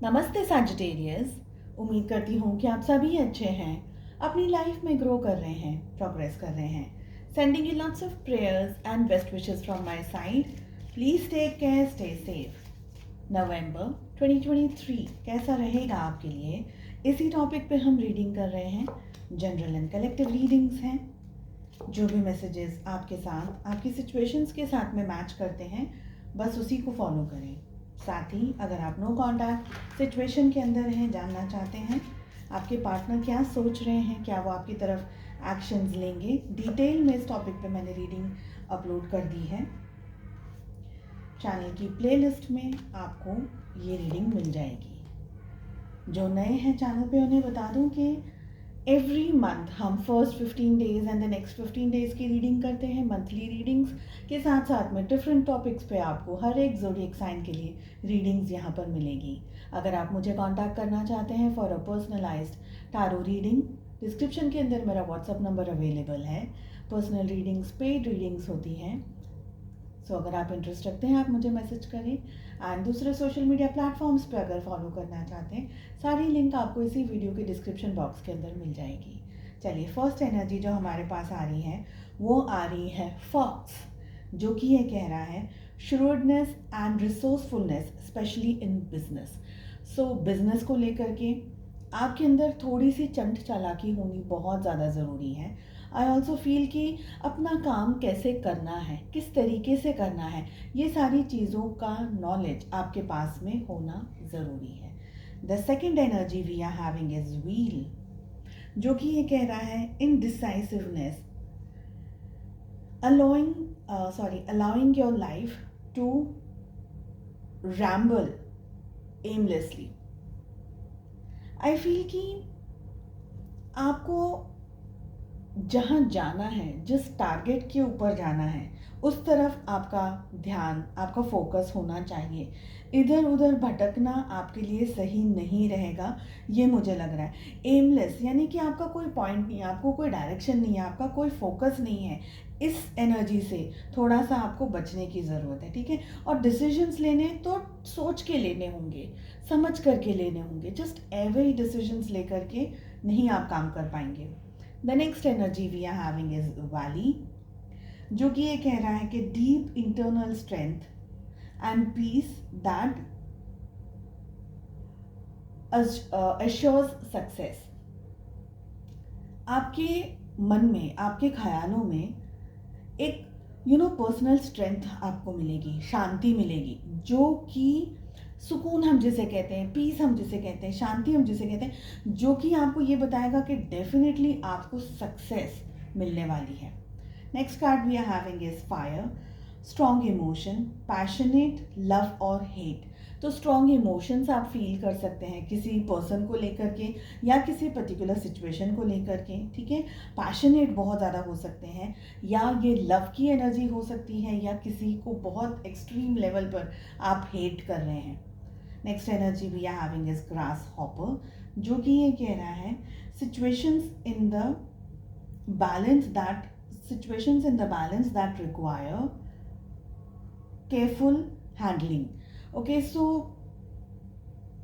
नमस्ते सैजिटेरियस। उम्मीद करती हूँ कि आप सभी अच्छे हैं, अपनी लाइफ में ग्रो कर रहे हैं, प्रोग्रेस कर रहे हैं। Sending you lots of prayers and best wishes from my side. Please take care, stay safe. नवंबर 2023 कैसा रहेगा आपके लिए, इसी टॉपिक पे हम रीडिंग कर रहे हैं। जनरल एंड कलेक्टिव रीडिंग्स हैं। जो भी मैसेजेस आपके साथ, आपकी सिचुएशंस के साथ में मैच करते हैं, बस उसी को फॉलो करें। साथ ही अगर आप नो कॉन्टैक्ट सिचुएशन के अंदर हैं, जानना चाहते हैं आपके पार्टनर क्या सोच रहे हैं, क्या वो आपकी तरफ एक्शंस लेंगे, डिटेल में इस टॉपिक पे मैंने रीडिंग अपलोड कर दी है। चैनल की प्लेलिस्ट में आपको ये रीडिंग मिल जाएगी। जो नए हैं चैनल पे उन्हें बता दूं कि एवरी मंथ हम first 15 days and the next 15 days की रीडिंग करते हैं, मंथली रीडिंग्स के साथ साथ में डिफरेंट टॉपिक्स पे आपको हर एक ज़ोडिएक साइन के लिए रीडिंग्स यहाँ पर मिलेगी। अगर आप मुझे कांटेक्ट करना चाहते हैं for a personalised tarot reading, description के अंदर मेरा व्हाट्सअप नंबर अवेलेबल है। पर्सनल रीडिंग्स पेड रीडिंग्स होती हैं। सो अगर आप इंटरेस्ट रखते हैं आप मुझे मैसेज करें। एंड दूसरे सोशल मीडिया प्लेटफॉर्म्स पे अगर फॉलो करना चाहते हैं, सारी लिंक आपको इसी वीडियो के डिस्क्रिप्शन बॉक्स के अंदर मिल जाएगी। चलिए, फर्स्ट एनर्जी जो हमारे पास आ रही है वो आ रही है फॉक्स, जो कि ये कह रहा है shrewdness and resourcefulness especially in business. So business को लेकर के आपके अंदर थोड़ी सी चंट चालाकी होनी बहुत ज़्यादा ज़रूरी है। आई ऑल्सो फील कि अपना काम कैसे करना है, किस तरीके से करना है, ये सारी चीज़ों का नॉलेज आपके पास में होना ज़रूरी है। The second energy we are having is wheel, जो कि ये कह रहा है indecisiveness, allowing your life to ramble aimlessly. I feel कि आपको जहाँ जाना है, जिस टारगेट के ऊपर जाना है, उस तरफ आपका ध्यान, आपका फोकस होना चाहिए। इधर उधर भटकना आपके लिए सही नहीं रहेगा, ये मुझे लग रहा है। एमलेस यानी कि आपका कोई पॉइंट नहीं है, आपको कोई डायरेक्शन नहीं है, आपका कोई फोकस नहीं है। इस एनर्जी से थोड़ा सा आपको बचने की ज़रूरत है, ठीक है। और डिसीजंस लेने तो सोच के लेने होंगे, समझ करके लेने होंगे। जस्ट एवे ही डिसीजंस लेकर के नहीं आप काम कर पाएंगे। The next energy we are having is valley, जो कि ये कह रहा है कि deep internal strength and peace that assures success. आपके मन में, आपके ख्यालों में एक पर्सनल स्ट्रेंथ आपको मिलेगी, शांति मिलेगी, जो कि सुकून हम जिसे कहते हैं, पीस हम जिसे कहते हैं, शांति हम जिसे कहते हैं, जो कि आपको ये बताएगा कि डेफिनेटली आपको सक्सेस मिलने वाली है। Next card we are having is fire, strong emotion, passionate love और हेट। तो स्ट्रॉन्ग इमोशंस आप फील कर सकते हैं किसी पर्सन को लेकर के या किसी पर्टिकुलर सिचुएशन को लेकर के, ठीक है। पैशनेट बहुत ज़्यादा हो सकते हैं, या ये लव की एनर्जी हो सकती है, या किसी को बहुत एक्सट्रीम लेवल पर आप हेट कर रहे हैं। Next energy we are having is grasshopper, जो कि ये कह रहा है situations in the balance that situations in the balance that require careful handling. Okay, so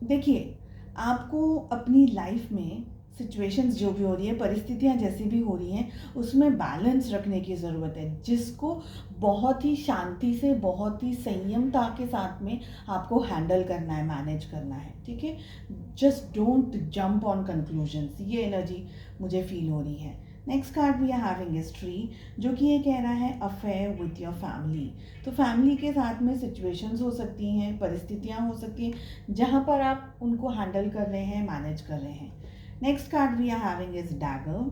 देखिए, आपको अपनी लाइफ में सिचुएशंस जो भी हो रही है, परिस्थितियाँ जैसी भी हो रही हैं, उसमें बैलेंस रखने की ज़रूरत है, जिसको बहुत ही शांति से, बहुत ही संयमता के साथ में आपको हैंडल करना है, मैनेज करना है, ठीक है। Just don't jump on conclusions, ये एनर्जी मुझे फील हो रही है। Next card we are having is tree, जो कि ये कह रहा है अफेयर विथ योर फैमिली। तो फैमिली के साथ में सिचुएशंस हो सकती हैं, परिस्थितियाँ हो सकती हैं, जहाँ पर आप उनको हैंडल कर रहे हैं, मैनेज कर रहे हैं। Next card we are having is dagger,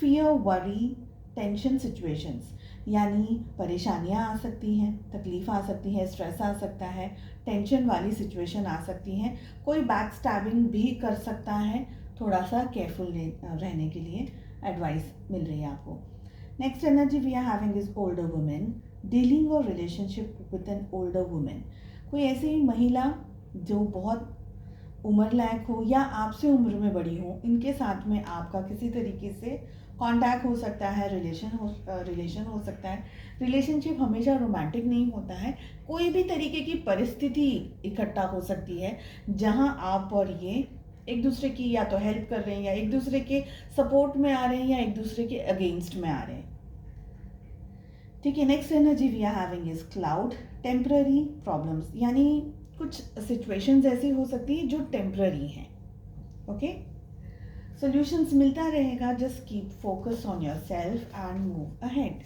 fear, worry, tension situations, यानी परेशानियाँ आ सकती हैं, तकलीफ आ सकती है, स्ट्रेस आ सकता है, टेंशन वाली सिचुएशन आ सकती हैं, कोई बैक स्टैबिंग भी कर सकता है। थोड़ा सा केयरफुल रहने के लिए एडवाइस मिल रही है आपको। Next energy we are having is older women, dealing और relationship with an older women. कोई ऐसी महिला जो बहुत उम्र लायक हो या आपसे उम्र में बड़ी हो, इनके साथ में आपका किसी तरीके से कांटेक्ट हो सकता है, रिलेशन हो सकता है। रिलेशनशिप हमेशा रोमांटिक नहीं होता है, कोई भी तरीके की परिस्थिति इकट्ठा हो सकती है जहां आप और ये एक दूसरे की या तो हेल्प कर रहे हैं, या एक दूसरे के सपोर्ट में आ रहे हैं, या एक दूसरे के अगेंस्ट में आ रहे हैं। ठीक है, next energy we are having is cloud, temporary problems, यानी कुछ सिचुएशंस ऐसी हो सकती है जो टेम्पररी हैं। ओके, सॉल्यूशंस मिलता रहेगा, just keep focus on your self and move ahead.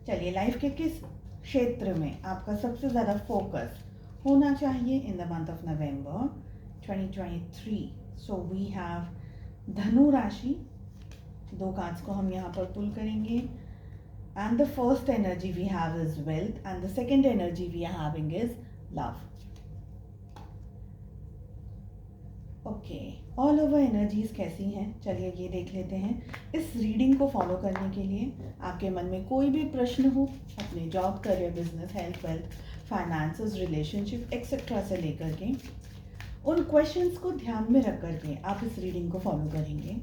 चलिए, लाइफ के किस क्षेत्र में आपका सबसे ज़्यादा फोकस होना चाहिए in the month of November 2023? So we have धनु राशि, 2 कार्ड्स को हम यहाँ पर पुल करेंगे, and the first energy we have is wealth, and the second energy we are having is love. Okay, all over energies कैसी हैं, चलिए ये देख लेते हैं। इस रीडिंग को फॉलो करने के लिए आपके मन में कोई भी प्रश्न हो अपने job, career, business, health, wealth, finances, relationship etcetera से लेकर के, उन क्वेश्चंस को ध्यान में रख करके आप इस रीडिंग को फॉलो करेंगे।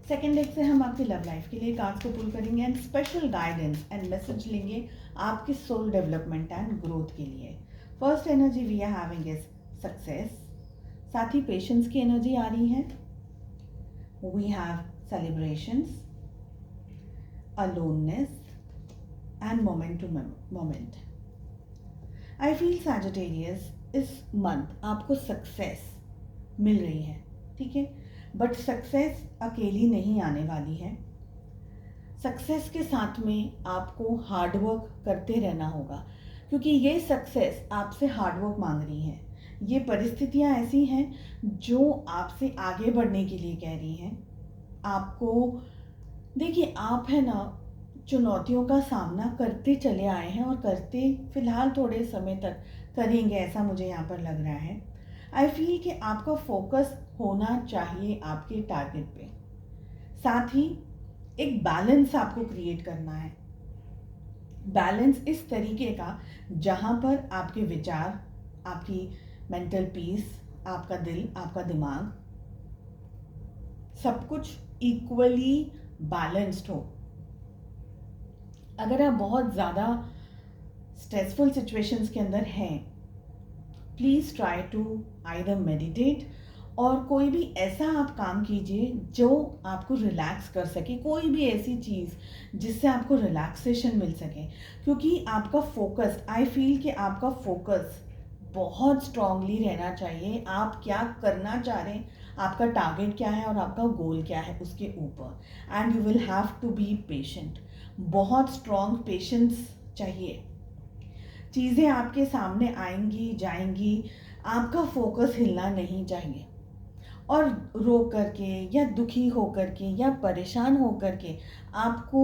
सेकेंड डेक से हम आपकी लव लाइफ के लिए कार्ड्स को पुल करेंगे and special guidance and message लेंगे आपकी सोल डेवलपमेंट एंड ग्रोथ के लिए। First energy we are having is success, साथ ही पेशेंस की एनर्जी आ रही है। We have celebrations, aloneness and moment to moment. I feel Sagittarius, इस मंथ आपको सक्सेस मिल रही है, ठीक है, बट सक्सेस अकेली नहीं आने वाली है। सक्सेस के साथ में आपको हार्डवर्क करते रहना होगा, क्योंकि ये सक्सेस आपसे हार्डवर्क मांग रही है। ये परिस्थितियां ऐसी हैं जो आपसे आगे बढ़ने के लिए कह रही हैं आपको। देखिए, आप है ना, चुनौतियों का सामना करते चले आए हैं और करते फिलहाल थोड़े समय तक करेंगे, ऐसा मुझे यहाँ पर लग रहा है। आई फील कि आपका फोकस होना चाहिए आपके टारगेट पे, साथ ही एक बैलेंस आपको क्रिएट करना है। बैलेंस इस तरीके का जहां पर आपके विचार, आपकी मेंटल पीस, आपका दिल, आपका दिमाग, सब कुछ इक्वली बैलेंस्ड हो। अगर आप बहुत ज़्यादा स्ट्रेसफुल सिचुएशंस के अंदर हैं, please try to either meditate, और कोई भी ऐसा आप काम कीजिए जो आपको रिलैक्स कर सके, कोई भी ऐसी चीज़ जिससे आपको रिलैक्सेशन मिल सके, क्योंकि आपका फोकस, आई फील कि आपका फोकस बहुत स्ट्रांगली रहना चाहिए। आप क्या करना चाह रहे हैं, आपका टारगेट क्या है और आपका गोल क्या है उसके ऊपर, and you will have to be patient. बहुत स्ट्रांग पेशेंस चाहिए। चीज़ें आपके सामने आएंगी जाएंगी, आपका फोकस हिलना नहीं चाहिए, और रो करके या दुखी हो करके या परेशान हो करके आपको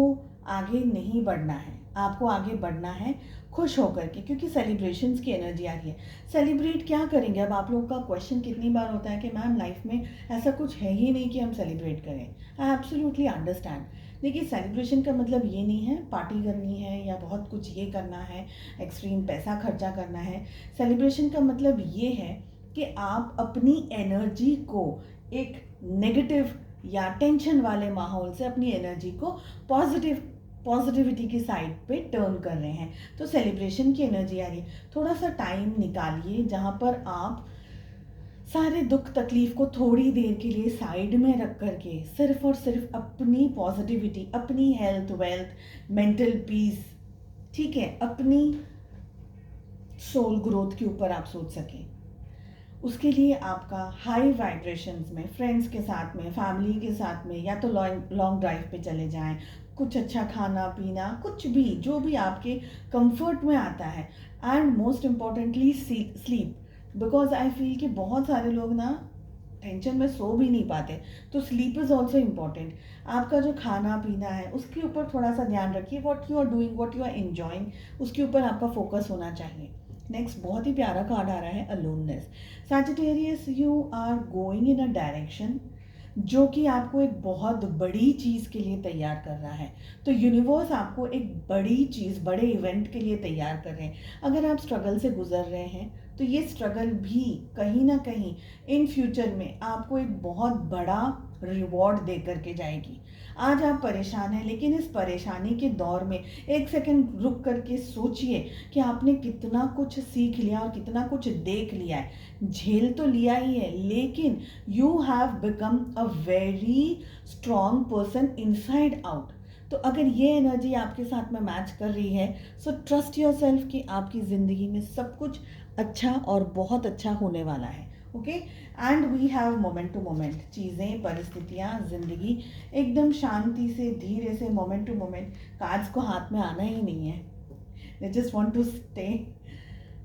आगे नहीं बढ़ना है। आपको आगे बढ़ना है खुश होकर के, क्योंकि सेलिब्रेशंस की एनर्जी आ रही है। सेलिब्रेट क्या करेंगे? अब आप लोगों का क्वेश्चन कितनी बार होता है कि मैम लाइफ में ऐसा कुछ है ही नहीं कि हम सेलिब्रेट करें। I absolutely understand. देखिए, सेलिब्रेशन का मतलब ये नहीं है पार्टी करनी है या बहुत कुछ ये करना है, एक्सट्रीम पैसा खर्चा करना है। सेलिब्रेशन का मतलब ये है कि आप अपनी एनर्जी को एक नेगेटिव या टेंशन वाले माहौल से अपनी एनर्जी को पॉजिटिविटी की साइड पे टर्न कर रहे हैं। तो सेलिब्रेशन की एनर्जी आ रही है। थोड़ा सा टाइम निकालिए जहाँ पर आप सारे दुख तकलीफ को थोड़ी देर के लिए साइड में रख करके सिर्फ और सिर्फ अपनी पॉजिटिविटी, अपनी हेल्थ, वेल्थ, मेंटल पीस, ठीक है, अपनी सोल ग्रोथ के ऊपर आप सोच सकें। उसके लिए आपका हाई वाइब्रेशंस में, फ्रेंड्स के साथ में, फैमिली के साथ में, या तो लॉन्ग ड्राइव पे चले जाएं, कुछ अच्छा खाना पीना, कुछ भी जो भी आपके कंफर्ट में आता है, and most importantly sleep, because I feel कि बहुत सारे लोग ना टेंशन में सो भी नहीं पाते, तो स्लीप इज़ ऑल्सो इम्पॉर्टेंट। आपका जो खाना पीना है उसके ऊपर थोड़ा सा ध्यान रखिए। What you are doing, what you are enjoying, उसके ऊपर आपका फोकस होना चाहिए। नेक्स्ट बहुत ही प्यारा कार्ड आ रहा है, aloneness. Sagittarius, you are going in a direction जो कि आपको एक बहुत बड़ी चीज़ के लिए तैयार कर रहा है। तो यूनिवर्स आपको एक बड़ी चीज़, बड़े इवेंट के लिए तैयार कर रहे हैं। अगर आप स्ट्रगल से गुजर रहे हैं तो ये स्ट्रगल भी कहीं ना कहीं इन फ्यूचर में आपको एक बहुत बड़ा रिवॉर्ड दे करके जाएगी। आज आप परेशान हैं, लेकिन इस परेशानी के दौर में एक सेकंड रुक करके सोचिए कि आपने कितना कुछ सीख लिया और कितना कुछ देख लिया है। झेल तो लिया ही है, लेकिन you have become a very strong person inside out. तो अगर ये एनर्जी आपके साथ में मैच कर रही है, सो ट्रस्ट योर सेल्फ कि आपकी ज़िंदगी में सब कुछ अच्छा और बहुत अच्छा होने वाला है। Okay, and we have moment to moment, चीज़ें, परिस्थितियाँ, ज़िंदगी एकदम शांति से, धीरे से, मोमेंट टू मोमेंट। कार्ड्स को हाथ में आना ही नहीं है, they just want to stay.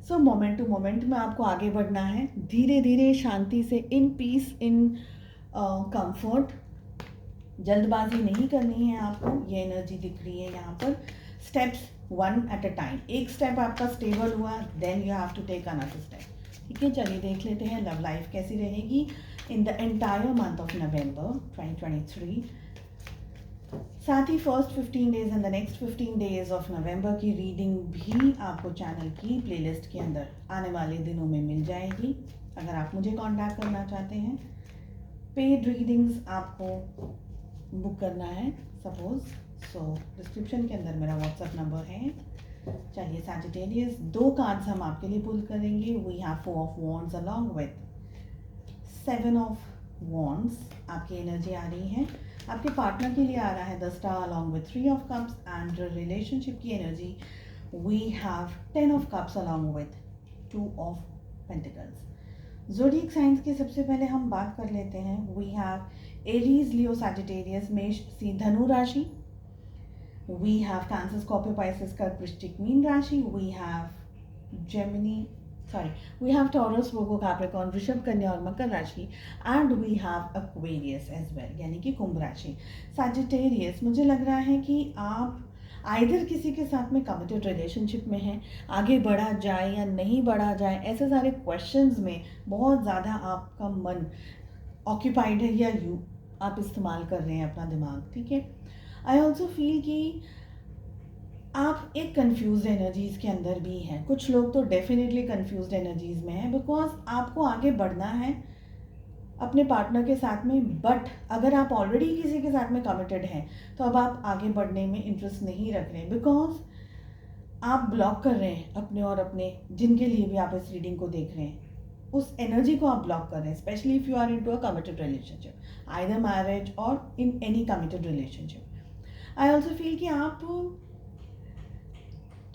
So moment to moment में आपको आगे बढ़ना है, धीरे धीरे, शांति से, इन पीस, इन कंफर्ट। जल्दबाजी नहीं करनी है आपको, ये एनर्जी दिख रही है यहाँ पर। स्टेप्स 1 एट अ टाइम, एक स्टेप आपका स्टेबल हुआ, then you have to take another step. ठीक है, चलिए देख लेते हैं लव लाइफ कैसी रहेगी in the entire month of November 2023। साथ ही first 15 days and the next 15 days of November की रीडिंग भी आपको चैनल की प्लेलिस्ट के अंदर आने वाले दिनों में मिल जाएगी। अगर आप मुझे कांटेक्ट करना चाहते हैं, पेड रीडिंग्स आपको बुक करना है सपोज, सो डिस्क्रिप्शन के अंदर मेरा व्हाट्सएप नंबर है। चलिए सैजिटेरियस, 2 कार्ड्स हम आपके लिए पुल करेंगे। We have 4 of wands along with 7 of wands. आपकी एनर्जी आ रही है, आपके पार्टनर के लिए आ रहा है the star along with 3 of cups. And relationship की energy we have 10 of cups along with 2 of pentacles. Zodiac signs की सबसे पहले हम बात कर लेते हैं। We have Aries, Leo, Sagittarius, मेष, सिंह, धनु राशि। We have Cancer, Scorpio, Pisces, कर्क, वृश्चिक, मीन राशि। We have we have Taurus, Virgo, Capricorn, वृषभ, कन्या और मकर राशि। And we have Aquarius as well, यानी कि कुंभ राशि। सैजिटेरियस, मुझे लग रहा है कि आप आइदर किसी के साथ में कमिटेड रिलेशनशिप में हैं, आगे बढ़ा जाए या नहीं बढ़ा जाए, ऐसे सारे क्वेश्चंस में बहुत ज़्यादा आपका मन ऑक्यूपाइड है, या आप इस्तेमाल कर रहे हैं अपना दिमाग। ठीक है, आई ऑल्सो फील कि आप एक कंफ्यूज एनर्जीज़ के अंदर भी हैं। कुछ लोग तो डेफिनेटली कंफ्यूज एनर्जीज़ में हैं, बिकॉज आपको आगे बढ़ना है अपने पार्टनर के साथ में। बट अगर आप ऑलरेडी किसी के साथ में कमिटेड हैं, तो अब आप आगे बढ़ने में इंटरेस्ट नहीं रख रहे हैं, बिकॉज आप ब्लॉक कर रहे हैं अपने और अपने, जिनके लिए भी आप इस रीडिंग को देख रहे हैं, उस एनर्जी को आप ब्लॉक कर रहे हैं। Especially if you are into a committed relationship, either marriage or in any committed relationship. I also feel कि आप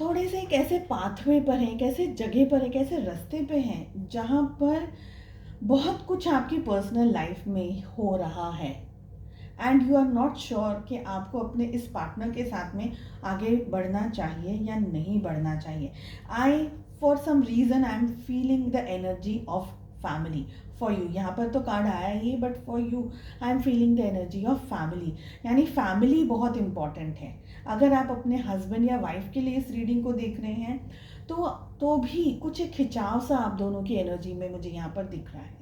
थोड़े से एक ऐसे पाथवे पर हैं, एक ऐसे जगह पर, एक ऐसे रास्ते पे हैं जहाँ पर बहुत कुछ आपकी पर्सनल लाइफ में हो रहा है, and you are not sure कि आपको अपने इस पार्टनर के साथ में आगे बढ़ना चाहिए या नहीं बढ़ना चाहिए। For some reason I am feeling the energy of family for you. यहाँ पर तो कार्ड आया ही, but for you I am feeling the energy of family, यानी फैमिली बहुत इंपॉर्टेंट है। अगर आप अपने हस्बैंड या वाइफ के लिए इस रीडिंग को देख रहे हैं, तो भी कुछ एक खिंचाव सा आप दोनों की एनर्जी में मुझे यहाँ पर दिख रहा है।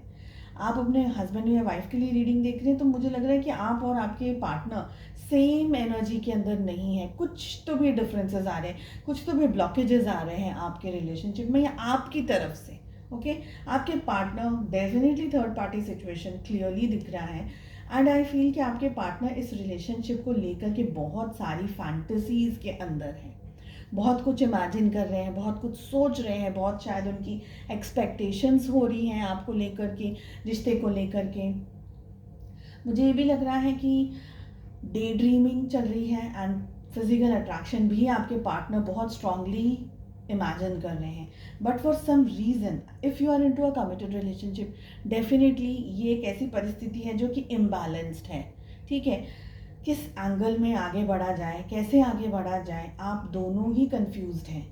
आप अपने हस्बैंड या वाइफ के लिए रीडिंग देख रहे हैं, तो मुझे लग रहा है कि आप और आपके पार्टनर सेम एनर्जी के अंदर नहीं है। कुछ तो भी डिफरेंसेस आ रहे हैं, कुछ तो भी ब्लॉकेजेस आ रहे हैं आपके रिलेशनशिप में या आपकी तरफ से। ओके, आपके partner definitely third party situation clearly दिख रहा है। एंड आई फील कि आपके पार्टनर इस रिलेशनशिप को लेकर के बहुत सारी फैंटेसीज के अंदर हैं, बहुत कुछ इमेजिन कर रहे हैं, बहुत कुछ सोच रहे हैं, बहुत शायद उनकी एक्सपेक्टेशंस हो रही हैं आपको लेकर के, रिश्ते को लेकर के। मुझे ये भी लग रहा है कि डे ड्रीमिंग चल रही है, एंड फिजिकल अट्रैक्शन भी आपके पार्टनर बहुत स्ट्रांगली इमेजिन कर रहे हैं। But for some reason if you are into a committed relationship, definitely ये एक ऐसी परिस्थिति है जो कि इम्बैलेंस्ड है। ठीक है, किस एंगल में आगे बढ़ा जाए, कैसे आगे बढ़ा जाए, आप दोनों ही कंफ्यूज्ड हैं।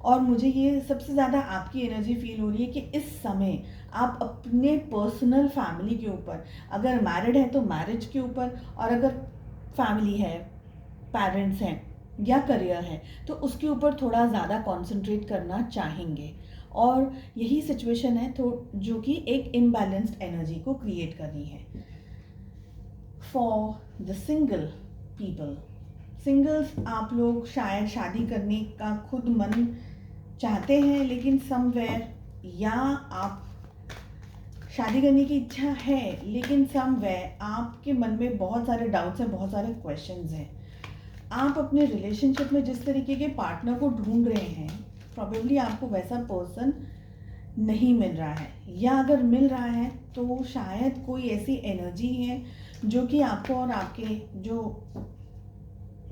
और मुझे ये सबसे ज़्यादा आपकी एनर्जी फील हो रही है कि इस समय आप अपने पर्सनल फैमिली के ऊपर, अगर मैरिड है तो मैरिज के ऊपर, और अगर फैमिली है, पेरेंट्स हैं या करियर है, तो उसके ऊपर थोड़ा ज़्यादा कंसंट्रेट करना चाहेंगे। और यही सिचुएशन है तो जो कि एक इम्बैलेंस्ड एनर्जी को क्रिएट कर रही है। For the single people, singles, आप लोग शायद शादी करने का खुद मन चाहते हैं, लेकिन समवेयर या आप शादी करने की इच्छा है लेकिन समवेयर आपके मन में बहुत सारे डाउट्स हैं, बहुत सारे क्वेश्चंस हैं। आप अपने रिलेशनशिप में जिस तरीके के पार्टनर को ढूंढ रहे हैं, प्रॉबेबली आपको वैसा पर्सन नहीं मिल रहा है, या अगर मिल रहा है तो शायद कोई ऐसी एनर्जी है जो कि आपको और आपके जो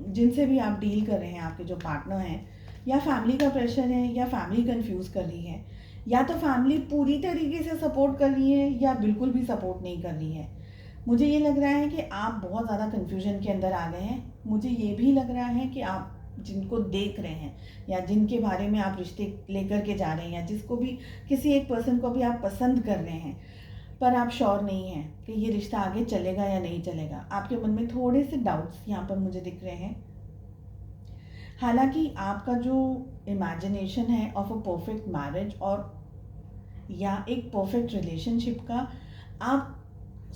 जिनसे भी आप डील कर रहे हैं, आपके जो पार्टनर हैं, या फैमिली का प्रेशर है या फैमिली कंफ्यूज कर रही है, या तो फैमिली पूरी तरीके से सपोर्ट कर रही है या बिल्कुल भी सपोर्ट नहीं कर रही है। मुझे ये लग रहा है कि आप बहुत ज़्यादा कन्फ्यूजन के अंदर आ गए हैं। मुझे ये भी लग रहा है कि आप जिनको देख रहे हैं या जिनके बारे में आप रिश्ते लेकर के जा रहे हैं, या जिसको भी किसी एक पर्सन को भी आप पसंद कर रहे हैं, पर आप श्योर नहीं हैं कि ये रिश्ता आगे चलेगा या नहीं चलेगा। आपके मन में थोड़े से डाउट्स यहाँ पर मुझे दिख रहे हैं। हालांकि आपका जो इमेजिनेशन है ऑफ अ परफेक्ट मैरिज और या एक परफेक्ट रिलेशनशिप का, आप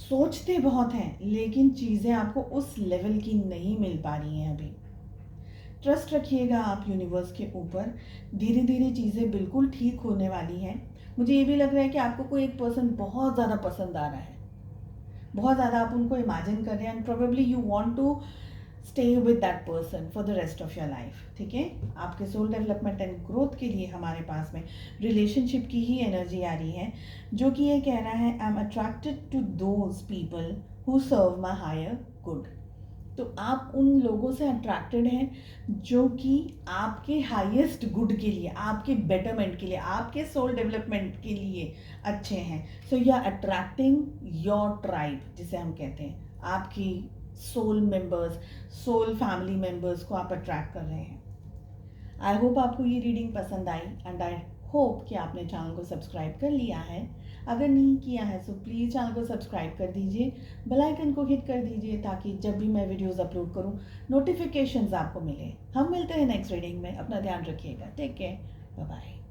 सोचते बहुत हैं लेकिन चीज़ें आपको उस लेवल की नहीं मिल पा रही हैं अभी। ट्रस्ट रखिएगा आप यूनिवर्स के ऊपर, धीरे धीरे चीज़ें बिल्कुल ठीक होने वाली हैं। मुझे ये भी लग रहा है कि आपको कोई एक पर्सन बहुत ज़्यादा पसंद आ रहा है, बहुत ज़्यादा आप उनको इमेजिन कर रहे हैं, and probably you want to stay with that person for the rest of your life. ठीक है, आपके सोल डेवलपमेंट एंड ग्रोथ के लिए हमारे पास में रिलेशनशिप की ही एनर्जी आ रही है, जो कि ये कह रहा है, I am attracted to those people who serve my higher good. तो आप उन लोगों से अट्रैक्टेड हैं जो कि आपके हाईएस्ट गुड के लिए, आपके बेटरमेंट के लिए, आपके सोल डेवलपमेंट के लिए अच्छे हैं। So you are attracting your tribe, जिसे हम कहते हैं, आपकी soul members, soul family members को आप अट्रैक्ट कर रहे हैं। आई होप आपको ये रीडिंग पसंद आई, एंड आई होप कि आपने चैनल को सब्सक्राइब कर लिया है। अगर नहीं किया है तो प्लीज़ चैनल को सब्सक्राइब कर दीजिए, बेल आइकन को हिट कर दीजिए, ताकि जब भी मैं वीडियोस अपलोड करूं नोटिफिकेशंस आपको मिले। हम मिलते हैं नेक्स्ट रीडिंग में। अपना ध्यान रखिएगा। Take care, bye bye.